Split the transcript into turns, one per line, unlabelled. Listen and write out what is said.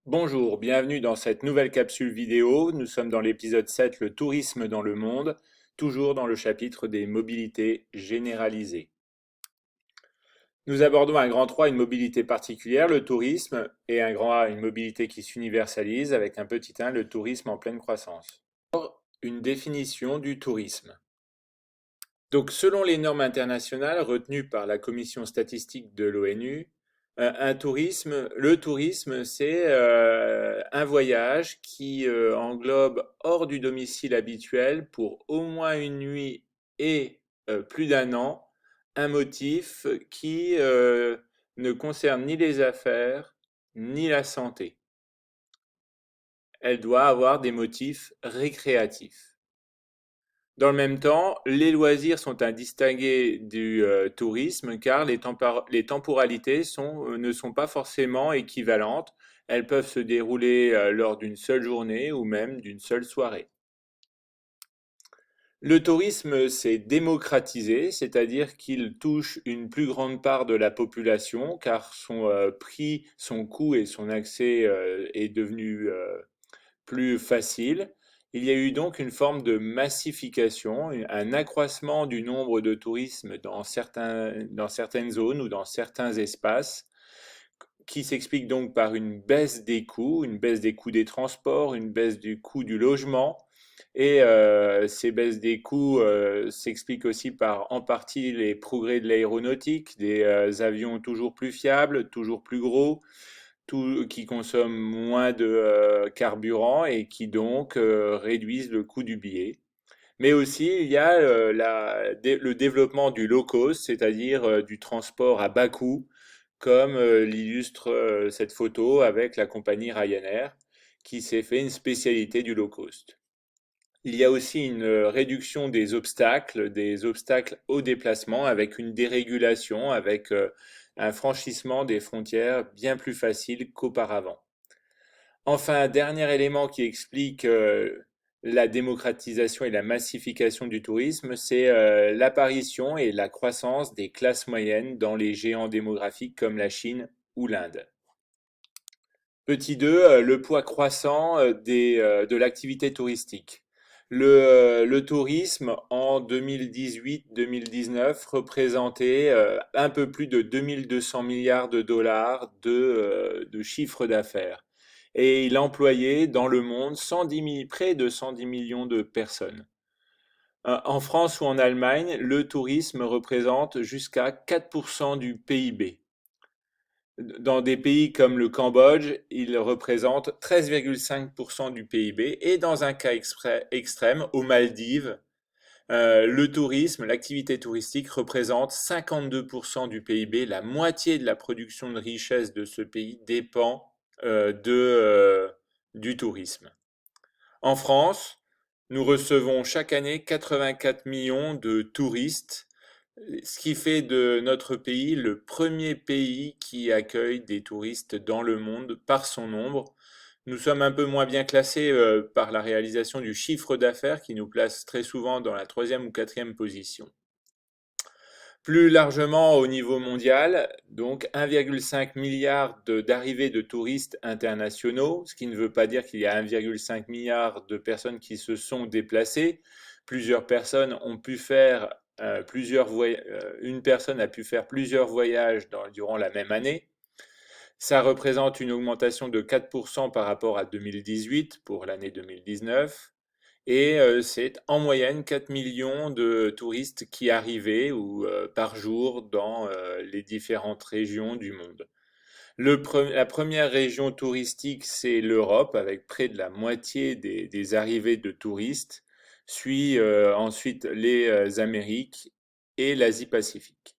Bonjour, bienvenue dans cette nouvelle capsule vidéo. Nous sommes dans l'épisode 7, le tourisme dans le monde, toujours dans le chapitre des mobilités généralisées. Nous abordons un grand 3, une mobilité particulière, le tourisme, et un grand A, une mobilité qui s'universalise, avec un petit 1, le tourisme en pleine croissance. Une définition du tourisme. Donc, selon les normes internationales retenues par la Commission statistique de l'ONU, le tourisme, c'est un voyage qui englobe hors du domicile habituel pour au moins une nuit et plus d'un an, un motif qui ne concerne ni les affaires ni la santé. Elle doit avoir des motifs récréatifs. Dans le même temps, les loisirs sont à distinguer du tourisme car les temporalités ne sont pas forcément équivalentes. Elles peuvent se dérouler lors d'une seule journée ou même d'une seule soirée. Le tourisme s'est démocratisé, c'est-à-dire qu'il touche une plus grande part de la population car son prix, son coût et son accès est devenu plus facile. Il y a eu donc une forme de massification, un accroissement du nombre de tourisme dans certaines zones ou dans certains espaces, qui s'explique donc par une baisse des coûts des transports, une baisse du coût du logement. Et ces baisses des coûts s'expliquent aussi par en partie les progrès de l'aéronautique, des avions toujours plus fiables, toujours plus gros, qui consomment moins de carburant et qui donc réduisent le coût du billet. Mais aussi, il y a le développement du low cost, c'est-à-dire du transport à bas coût, comme l'illustre cette photo avec la compagnie Ryanair, qui s'est fait une spécialité du low cost. Il y a aussi une réduction des obstacles au déplacement, avec une dérégulation, avec un franchissement des frontières bien plus facile qu'auparavant. Enfin, un dernier élément qui explique la démocratisation et la massification du tourisme, c'est l'apparition et la croissance des classes moyennes dans les géants démographiques comme la Chine ou l'Inde. Petit 2, le poids croissant de l'activité touristique. Le tourisme en 2018-2019 représentait un peu plus de 2200 milliards de dollars de chiffre d'affaires. Et il employait dans le monde près de 110 millions de personnes. En France ou en Allemagne, le tourisme représente jusqu'à 4% du PIB. Dans des pays comme le Cambodge, il représente 13,5% du PIB. Et dans un cas extrême, aux Maldives, le tourisme, l'activité touristique représente 52% du PIB. La moitié de la production de richesse de ce pays dépend du tourisme. En France, nous recevons chaque année 84 millions de touristes, ce qui fait de notre pays le premier pays qui accueille des touristes dans le monde par son nombre. Nous sommes un peu moins bien classés par la réalisation du chiffre d'affaires qui nous place très souvent dans la troisième ou quatrième position. Plus largement au niveau mondial, donc 1,5 milliard d'arrivées de touristes internationaux, ce qui ne veut pas dire qu'il y a 1,5 milliard de personnes qui se sont déplacées. Plusieurs personnes ont pu faire une personne a pu faire plusieurs voyages durant la même année. Ça représente une augmentation de 4% par rapport à 2018 pour l'année 2019. Et c'est en moyenne 4 millions de touristes qui arrivaient par jour dans les différentes régions du monde. La première région touristique, c'est l'Europe, avec près de la moitié des arrivées de touristes, suit ensuite les Amériques et l'Asie-Pacifique.